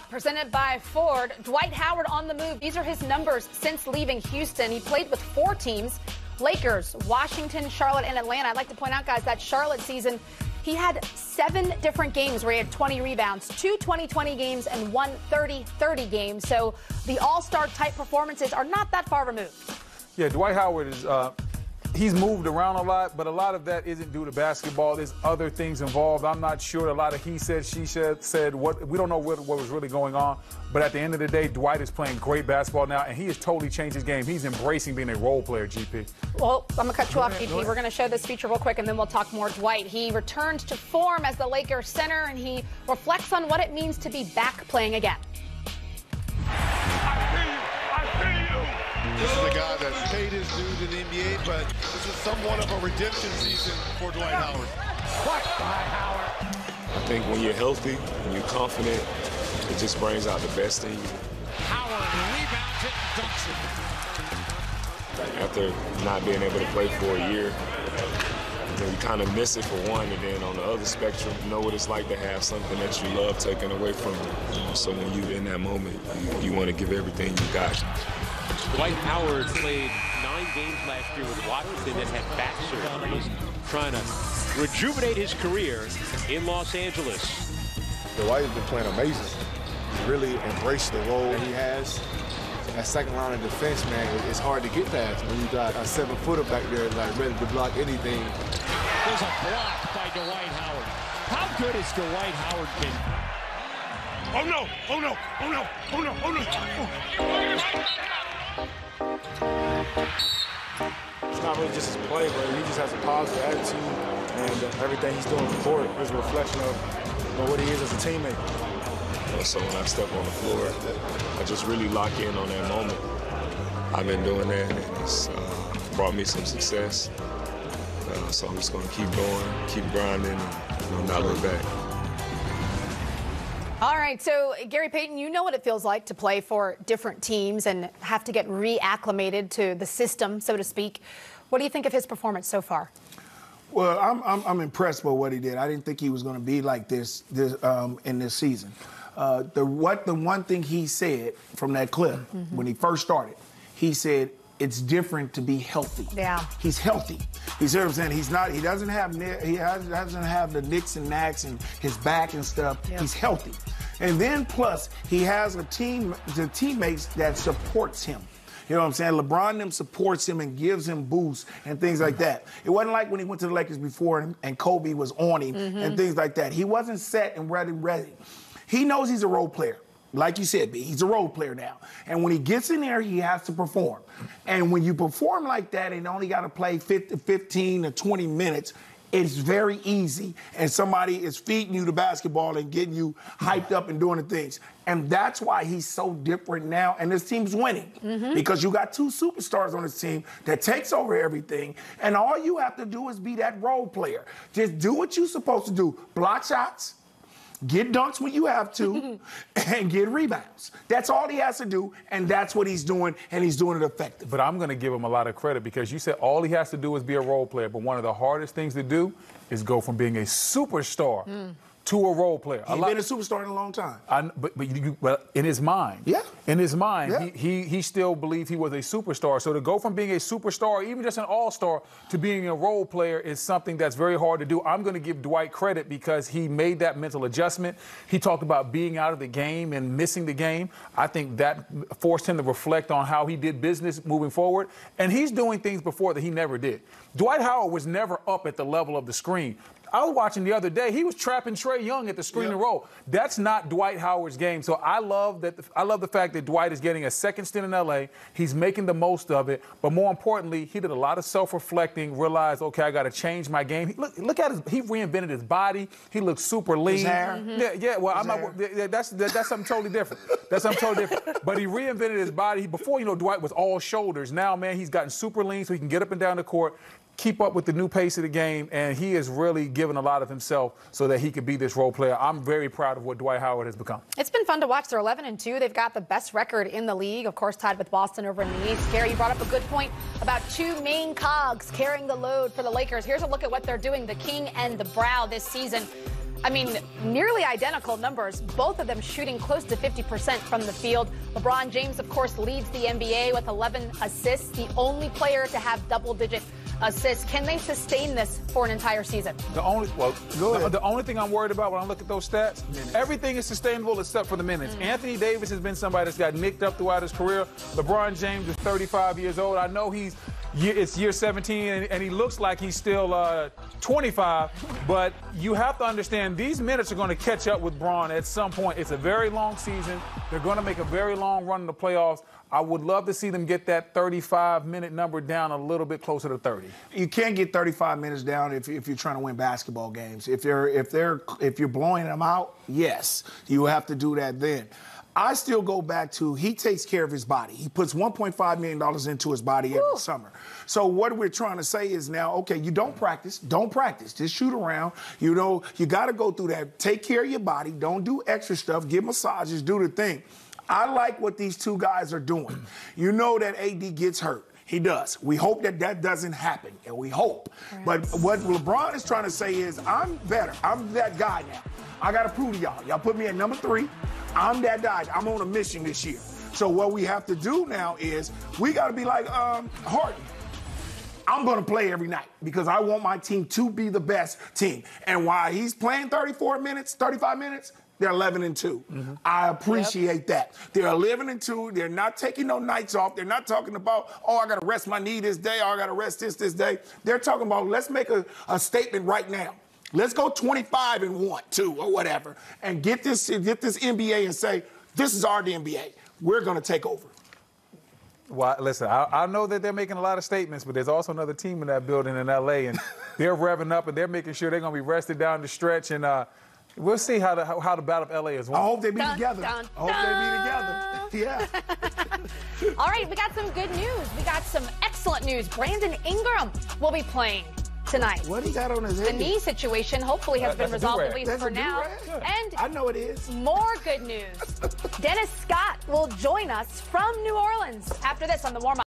Up, presented by Ford. Dwight Howard on the move. These are his numbers since leaving Houston. He played with 4 teams: Lakers, Washington, Charlotte, and Atlanta. I'd like to point out, guys, that Charlotte season, he had 7 different games where he had 20 rebounds, 2 20-20 games, and 1 30-30 game. So the all-star type performances are not that far removed. Yeah, Dwight Howard is he's moved around a lot, but a lot of that isn't due to basketball. There's other things involved. I'm not sure. A lot of he said, she said. We don't know what was really going on. But at the end of the day, Dwight is playing great basketball now, and he has totally changed his game. He's embracing being a role player, GP. Well, I'm going to cut you off, GP. We're going to show this feature real quick, and then we'll talk more Dwight. He returned to form as the Lakers center, and he reflects on what it means to be back playing again. This is a guy that paid his dues in the NBA, but this is somewhat of a redemption season for Dwight Howard. Blocked by Howard. I think when you're healthy, when you're confident, it just brings out the best in you. Howard rebounds it and dunks it. After not being able to play for a year, you kind of miss it for one, and then on the other spectrum, you know what it's like to have something that you love taken away from you. So when you're in that moment, you want to give everything you got. Dwight Howard played 9 games last year with Washington and had back surgery. Trying to rejuvenate his career in Los Angeles. Dwight has been playing amazing. He's really embraced the role that he has. That second line of defense, man, it's hard to get past when you got a 7-footer back there like ready to block anything. There's a block by Dwight Howard. How good has Dwight Howard been? Oh no! Oh no! Oh no! Oh no! Oh no! It's not really just his play, but he just has a positive attitude, and everything he's doing on the court is a reflection of what he is as a teammate. So when I step on the floor, I just really lock in on that moment. I've been doing that, and it's brought me some success. So I'm just going to keep going, keep grinding, and not look back. All right, so Gary Payton, you know what it feels like to play for different teams and have to get reacclimated to the system, so to speak. What do you think of his performance so far? Well, I'm impressed by what he did. I didn't think he was going to be like this in this season. The one thing he said from that clip when he first started, he said it's different to be healthy. Yeah, he's healthy. You see what I'm saying? He doesn't have the nicks and knacks and his back and stuff. Yep. He's healthy, and then plus he has the teammates that supports him. You know what I'm saying? LeBron and them supports him and gives him boosts and things like that. It wasn't like when he went to the Lakers before and Kobe was on him and things like that. He wasn't set and ready. He knows he's a role player. Like you said, B, he's a role player now. And when he gets in there, he has to perform. And when you perform like that and only got to play 15 to 20 minutes, it's very easy. And somebody is feeding you the basketball and getting you hyped up and doing the things. And that's why he's so different now. And this team's winning. Because you got 2 superstars on this team that takes over everything. And all you have to do is be that role player. Just do what you're supposed to do. Block shots. Get dunks when you have to, and get rebounds. That's all he has to do, and that's what he's doing, and he's doing it effectively. But I'm going to give him a lot of credit because you said all he has to do is be a role player, but one of the hardest things to do is go from being a superstar to a role player. He's been a superstar in a long time. But in his mind. Yeah. In his mind, he still believed he was a superstar. So to go from being a superstar, even just an all-star, to being a role player is something that's very hard to do. I'm going to give Dwight credit because he made that mental adjustment. He talked about being out of the game and missing the game. I think that forced him to reflect on how he did business moving forward. And he's doing things before that he never did. Dwight Howard was never up at the level of the screen. I was watching the other day. He was trapping Trae Young at the screen and roll. That's not Dwight Howard's game. So I love that. I love the fact that Dwight is getting a second stint in L.A. He's making the most of it. But more importantly, he did a lot of self-reflecting. Realized, okay, I got to change my game. Look at his. He reinvented his body. He looks super lean. His hair. Yeah. Well, I'm not. That's something totally different. That's something totally different. But he reinvented his body. Before, Dwight was all shoulders. Now, man, he's gotten super lean, so he can get up and down the court, keep up with the new pace of the game, and he has really given a lot of himself so that he could be this role player. I'm very proud of what Dwight Howard has become. It's been fun to watch. They're 11-2. They've got the best record in the league, of course, tied with Boston over in the East. Gary, you brought up a good point about 2 main cogs carrying the load for the Lakers. Here's a look at what they're doing, the King and the Brow this season. I mean, nearly identical numbers, both of them shooting close to 50% from the field. LeBron James, of course, leads the NBA with 11 assists, the only player to have double-digit assists. Can they sustain this for an entire season? The only thing I'm worried about when I look at those stats, everything is sustainable except for the minutes. Anthony Davis has been somebody that's got nicked up throughout his career. LeBron James is 35 years old. I know it's year 17 and he looks like he's still 25, but you have to understand these minutes are going to catch up with Bron at some point. It's a very long season. They're going to make a very long run in the playoffs. I would love to see them get that 35-minute number down a little bit closer to 30. You can't get 35 minutes down if you're trying to win basketball games. If you're blowing them out, yes, you have to do that then. I still go back to he takes care of his body. He puts $1.5 million into his body every summer. So what we're trying to say is now, okay, you don't practice. Just shoot around. You know, you got to go through that. Take care of your body. Don't do extra stuff. Get massages. Do the thing. I like what these two guys are doing. You know that AD gets hurt. He does. We hope that doesn't happen, and we hope. Right. But what LeBron is trying to say is, I'm better. I'm that guy now. I got to prove to y'all. Y'all put me at number 3. I'm that guy. I'm on a mission this year. So what we have to do now is we got to be like Harden. I'm going to play every night because I want my team to be the best team. And while he's playing 35 minutes, they're 11-2. I appreciate that. They're 11-2. They're not taking no nights off. They're not talking about, oh, I got to rest my knee this day, or I got to rest this day. They're talking about, let's make a statement right now. Let's go 25-1, 2, or whatever, and get this NBA and say, this is our NBA. We're going to take over. Well, listen, I know that they're making a lot of statements, but there's also another team in that building in L.A., and they're revving up, and they're making sure they're going to be rested down the stretch, and we'll see how the battle of L.A. is won. I hope they be together. I hope they be together. Yeah. All right, we got some good news. We got some excellent news. Brandon Ingram will be playing tonight. What he got on his head? The knee situation hopefully has been resolved, at least for now. And I know it is. More good news. Dennis Scott will join us from New Orleans after this on the warm-up.